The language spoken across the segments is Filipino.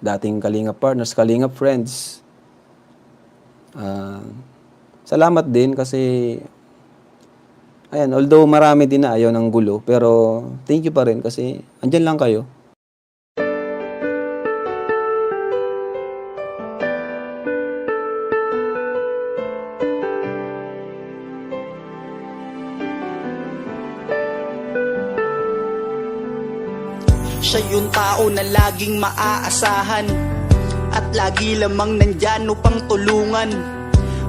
dating Kalingap partners, Kalingap friends. Salamat din kasi ayan, although marami din na ayaw ng gulo, pero thank you pa rin kasi andyan lang kayo. Siya yung tao na laging maaasahan at lagi lamang nandyan upang tulungan.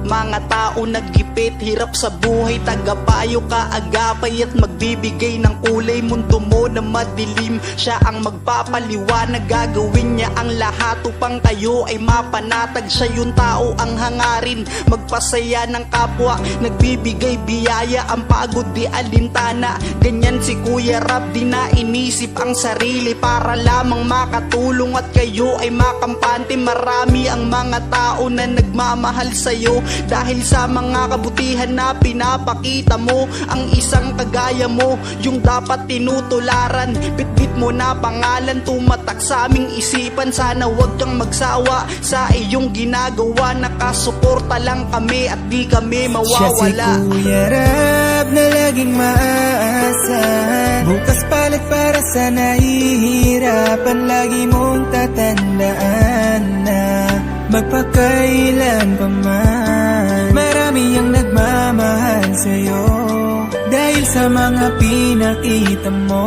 Mga tao naggipit, hirap sa buhay, tagapayo kaagapay at magbibigay ng kulay. Mundo mo na madilim, siya ang magpapaliwanag. Gagawin niya ang lahat upang kayo ay mapanatag. Siya yung tao ang hangarin, magpasaya ng kapwa, nagbibigay biyaya, ang pagod di alintana. Ganyan si Kuya Rab, di na inisip ang sarili para lamang makatulong at kayo ay makampante. Marami ang mga tao na nagmamahal sa'yo dahil sa mga kabutihan na pinapakita mo. Ang isang kagaya mo, yung dapat tinutularan. Bitbit mo na pangalan, tumatak sa aming isipan. Sana wag kang magsawa sa iyong ginagawa. Nakasuporta lang kami at di kami mawawala. Siya si Kuya Rab na laging maaasahan. Bukas palit para sa nahihirapan. Lagi mong tatandaan na magpakailan pa man, marami ang nagmamahal sa'yo dahil sa mga pinakita mo.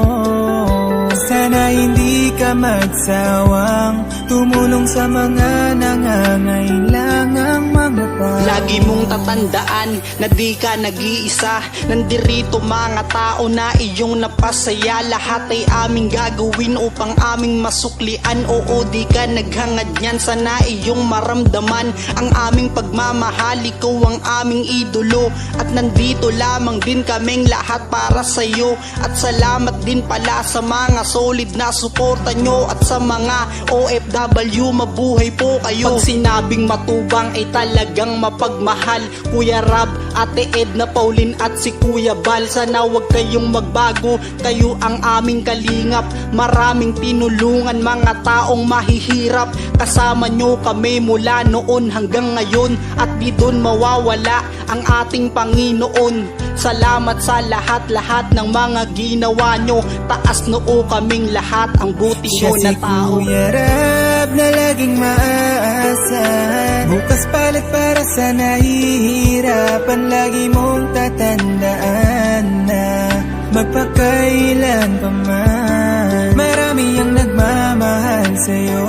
Sana hindi ka magsawang tumulong sa mga nangangailangang mga tao. Lagi mong tatandaan na di ka nag-iisa. Nandirito mga tao na iyong napasaya. Lahat ay aming gagawin upang aming masuklian. Oo, di ka naghangad niyan, sana iyong maramdaman ang aming pagmamahal. Ikaw ang aming idolo at nandito lamang din kaming lahat para sa'yo. At salamat din pala sa mga solid na suporta nyo at sa mga OFW, mabuhay po kayo. Pag sinabing matubang ay talagang mapagmahal. Kuya Rab, Ate Edna, Pauline at si Kuya Bal, sana wag kayong magbago. Kayo ang aming kalingap, maraming tinulungan mga taong mahihirap. Kasama nyo kami mula noon hanggang ngayon at di doon mawawala ang ating Panginoon. Salamat sa lahat-lahat ng mga ginawa nyo. Taas noo kaming lahat, ang buti Siya nyo na si tao. Kuya Rab na laging maaasahan. Bukas palit para sa nahihirapan. Lagi mong tatandaan na magpakailan pa man, marami ang nagmamahal sa'yo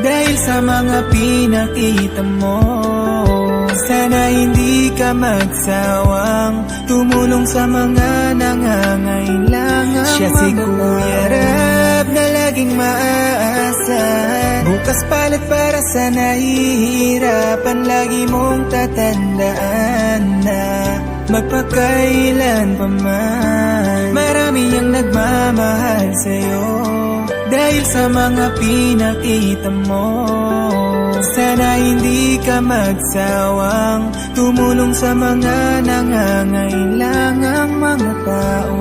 dahil sa mga pinakita mo. Sana hindi ka magsawang tumulong sa mga nangangailangan. Siya si Kuya Rab na laging maaasahan. Bukas palit para sa nahihirapan. Lagi mong tatandaan na magpakailan pa man, marami ang nagmamahal sa'yo dahil sa mga pinakita mo. Sana hindi ka magsawang tumulong sa mga nangangailangang mga tao.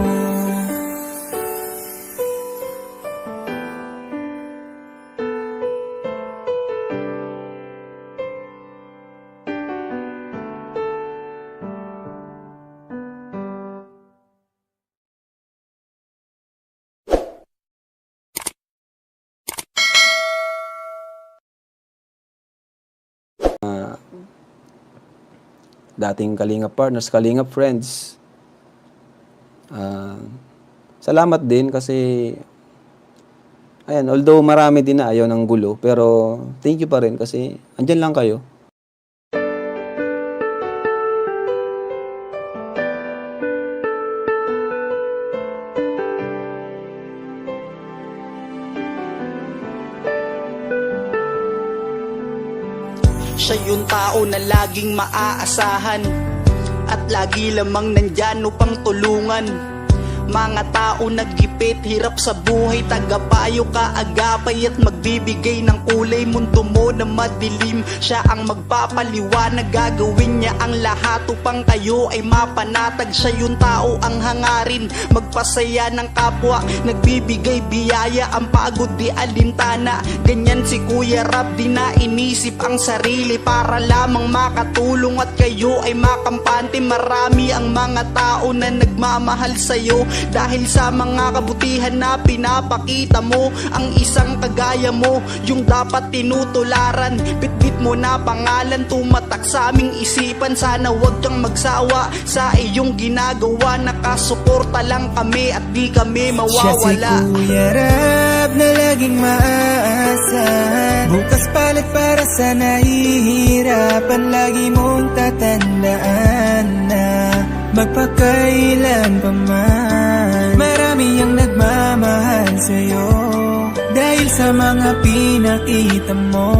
Dating Kalingap partners, Kalingap friends. Salamat din kasi ayan, although marami din na ayaw ng gulo, pero thank you pa rin kasi andyan lang kayo. Siya yung tao na laging maaasahan at lagi lamang nandyan upang tulungan. Mga tao naggipit, hirap sa buhay, tagapayo kaagapay at magbibigay ng kulay. Mundo mo na madilim, siya ang magpapaliwanag, gagawin niya ang lahat upang kayo ay mapanatag. Siya yung tao ang hangarin, magpasaya ng kapwa, nagbibigay biyaya, ang pagod di alintana. Ganyan si Kuya Rab, di na inisip ang sarili para lamang makatulong at kayo ay makampante. Marami ang mga tao na nagmamahal sa'yo dahil sa mga kabutihan na pinapakita mo. Ang isang kagaya mo, yung dapat tinutularan. Bitbit mo na pangalan, tumatak sa aming isipan. Sana wag kang magsawa sa iyong ginagawa. Nakasuporta lang kami at di kami Siya si mawawala. Kuya Rab na laging maaasahan. Bukas palit para sa nahihirapan. Lagi mong tatandaan na magpakailan pa man, marami ang nagmamahal sa'yo dahil sa mga pinakita mo.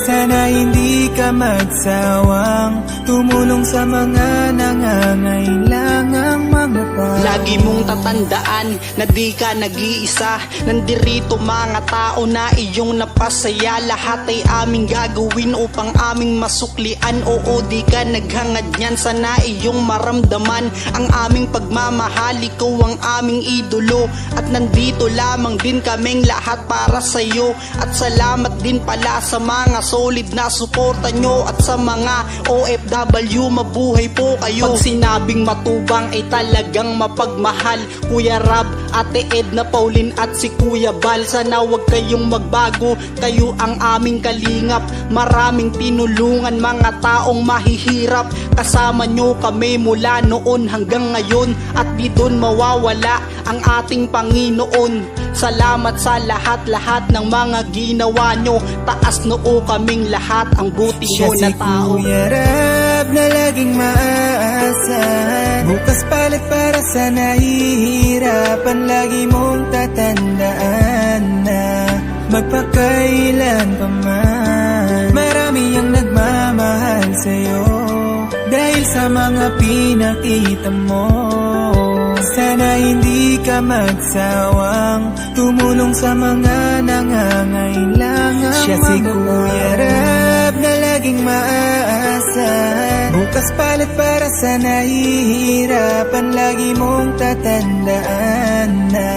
Sana hindi ka magsawang tumulong sa mga nangangailangang mga tao. Lagi mong tatandaan na di ka nag-iisa. Nandirito mga tao na iyong napasaya. Lahat ay aming gagawin upang aming masuklian. Oo, di ka naghangad niyan, sana iyong maramdaman ang aming pagmamahal. Ikaw ang aming idolo at nandito lamang din kaming lahat para sa'yo. At salamat din pala sa mga solid na suporta nyo at sa mga OFW, mabuhay po kayo. Pag sinabing matubang ay talagang mapagmahal. Kuya Rab, Ate Edna, Pauline at si Kuya Bal, sana wag kayong magbago, kayo ang aming kalingap. Maraming tinulungan mga taong mahihirap, kasama nyo kami mula noon hanggang ngayon at di doon mawawala ang ating Panginoon. Salamat sa lahat-lahat ng mga ginawa nyo, taas noo kaming lahat ang buti Siya nyo na si tao. Kuya Rab na laging maaasahan. Bukas palit para sa nahihirapan. Lagi mong tatandaan na magpakailan pa man, marami ang nagmamahal sa'yo dahil sa mga pinakita mo. Sana hindi ka magsawang tumulong sa mga nangangailangan. Siya si Kuya Rab na laging maaasahan. Bukas palit para sa nahihirapan. Lagi mong tatandaan na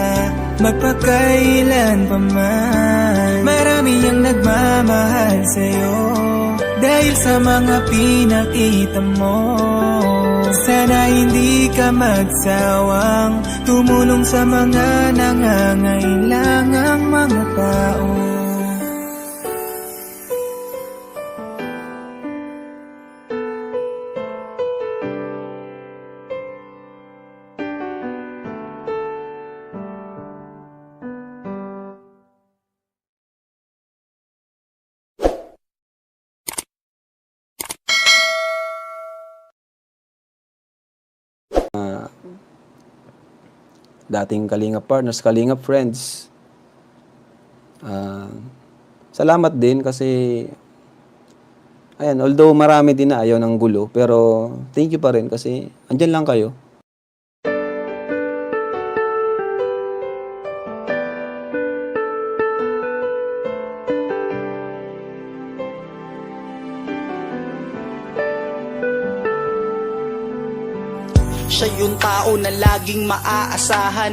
magpakailan pa man, marami ang nagmamahal sa'yo dahil sa mga pinakita mo. Sana hindi ka magsawang tumulong sa mga nangangailangang mga tao. Dating Kalingap partners, Kalingap friends. Salamat din kasi ayan, although marami din na ayaw ng gulo, pero thank you pa rin kasi andyan lang kayo. Siya yung tao na laging maaasahan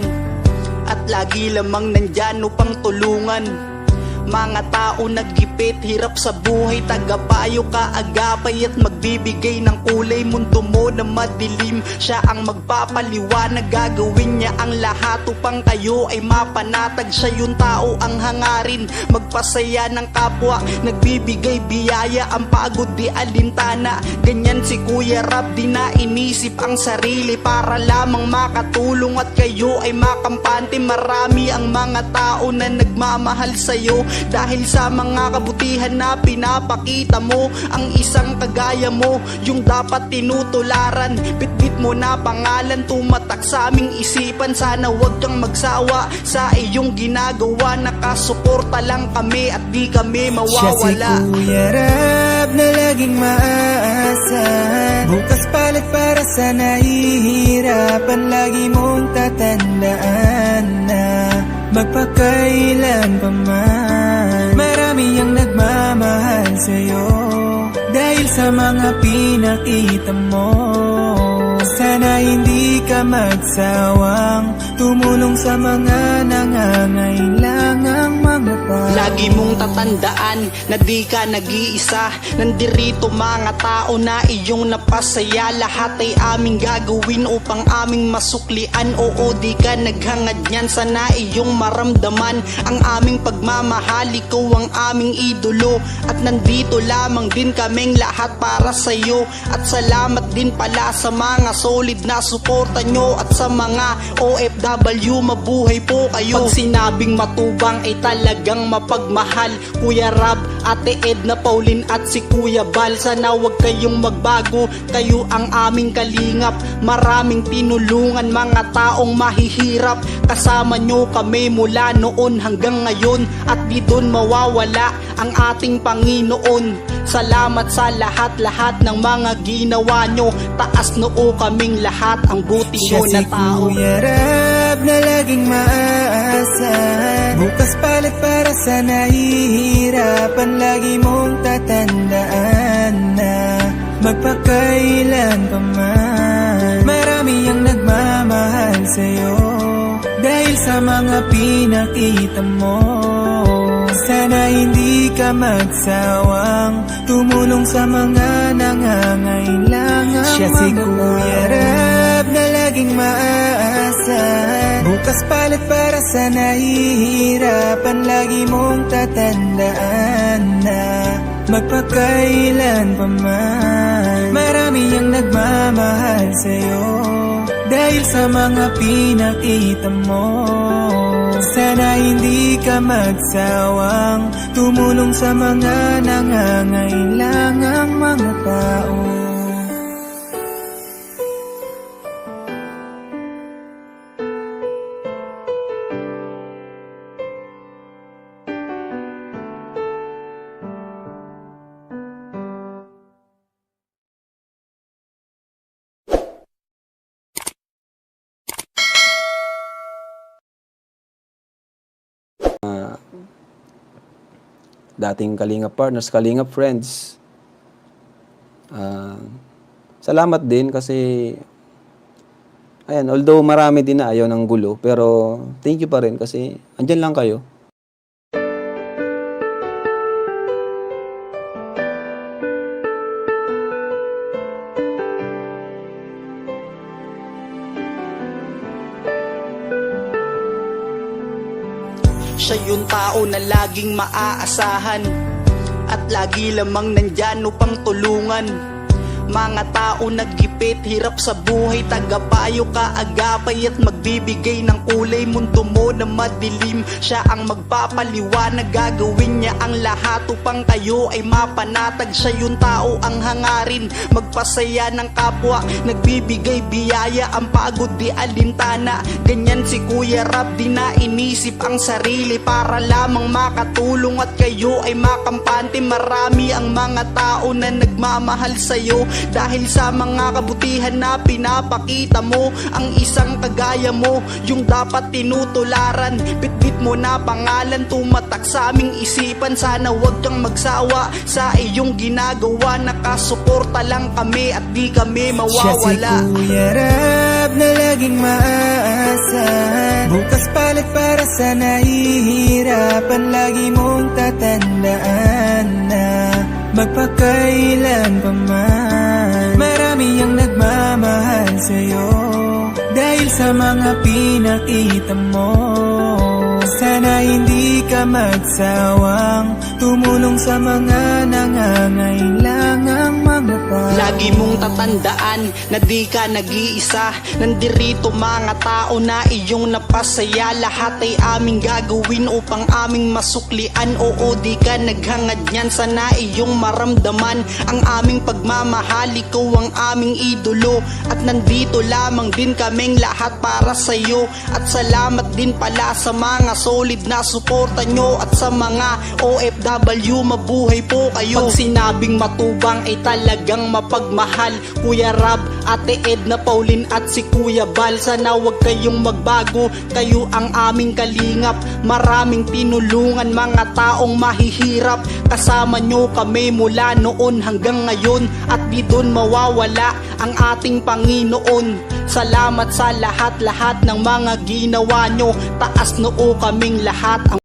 at lagi lamang nandyan upang tulungan. Mga tao naggipit, hirap sa buhay, tagapayo kaagapay at magbibigay ng kulay. Mundo mo na madilim, siya ang magpapaliwanag, gagawin niya ang lahat upang kayo ay mapanatag. Siya yung tao ang hangarin, magpasaya ng kapwa, nagbibigay biyaya, ang pagod di alintana. Ganyan si Kuya Rab, di na inisip ang sarili para lamang makatulong at kayo ay makampante. Marami ang mga tao na nagmamahal sa'yo dahil sa mga kabutihan na pinapakita mo. Ang isang kagaya mo, yung dapat tinutularan. Bitbit mo na pangalan, tumatak sa aming isipan. Sana wag kang magsawa sa iyong ginagawa. Nakasuporta lang kami at di kami Siya si mawawala. Kuya Rab na laging maaasahan. Bukas palit para sa nahihirapan. Lagi mong tatandaan na magpakailan pa man, marami ang nagmamahal sa'yo dahil sa mga pinakita mo. Sana hindi ka magsawang tumulong sa mga nangangailangang mga tao. Lagi mong tatandaan na di ka nag-iisa. Nandirito mga tao na iyong napasaya. Lahat ay aming gagawin upang aming masuklian. Oo, di ka naghangad niyan, sana iyong maramdaman ang aming pagmamahal. Ikaw ang aming idolo at nandito lamang din kaming lahat para sa'yo. At salamat din pala sa mga solid na suporta nyo at sa mga OFW, mabuhay po kayo. Pag sinabing matubang ay talagang mapagmahal. Kuya Rab, Ate Edna, Pauline at si Kuya Bal, sana wag kayong magbago. Kayo ang aming kalingap, maraming tinulungan mga taong mahihirap. Kasama nyo kami mula noon hanggang ngayon at di doon mawawala ang ating Panginoon. Salamat sa lahat-lahat ng mga ginawa nyo. Taas noo kaming lahat, ang buti Siya nyo si na tao. Kuya Rab na laging maaasahan. Bukas palit para sa nahihirapan. Lagi mong tatandaan na magpakailan pa man, marami ang nagmamahal sa'yo dahil sa mga pinakita mo. Sana hindi ka magsawang tumulong sa mga nangangailangan. Siya si Kuya Rab na laging maaasahan. Bukas palit para sa nahihirapan. Lagi mong tatandaan na magpakailan pa man, marami ang nagmamahal sa'yo dahil sa mga pinakita mo. Sana hindi ka magsawang tumulong sa mga nangangailangang mga tao. Dating Kalingap partners, Kalingap friends. Salamat din kasi ayan, although marami din na ayaw ng gulo, pero thank you pa rin kasi andyan lang kayo. Siya yung tao na laging maaasahan at lagi lamang nandyan upang tulungan. Mga tao naggipit, hirap sa buhay, tagapayo kaagapay at magbibigay ng kulay. Mundo mo na madilim, siya ang magpapaliwanag. Gagawin niya ang lahat upang kayo ay mapanatag. Siya yung tao ang hangarin, magpasaya ng kapwa, nagbibigay biyaya, ang pagod di alintana. Ganyan si Kuya Rab, di na inisip ang sarili para lamang makatulong at kayo ay makampante. Marami ang mga tao na nagmamahal sa'yo dahil sa mga kabutihan na pinapakita mo. Ang isang kagaya mo, yung dapat tinutularan. Bitbit mo na pangalan, tumatak sa aming isipan. Sana wag kang magsawa sa iyong ginagawa. Nakasuporta lang kami at di kami Siya si mawawala. Kuya Rab na laging maaasahan. Bukas palit para sa nahihirapan. Lagi mong tatandaan na magpakailan pa man, marami ang nagmamahal sa'yo dahil sa mga pinakita mo. Sana hindi ka magsawang tumulong sa mga nangangailangang mga tao. Lagi mong tatandaan na di ka nag-iisa. Nandirito mga tao na iyong napasaya. Lahat ay aming gagawin upang aming masuklian. Oo, di ka naghangad niyan, sana iyong maramdaman ang aming pagmamahal. Ikaw ang aming idolo at nandito lamang din kaming lahat para sa'yo. At salamat din pala sa mga solid na suporta nyo. At sa mga OFW, mabuhay po kayo. Pag sinabing matubang ay talagang mapagmahal. Kuya Rab, Ate Edna, Pauline at si Kuya Bal, sana wag kayong magbago. Kayo ang aming kalingap. Maraming tinulungan mga taong mahihirap. Kasama nyo kami mula noon hanggang ngayon. At di doon mawawala ang ating Panginoon. Salamat sa lahat-lahat ng mga ginawa nyo. Taas noo kaming lahat.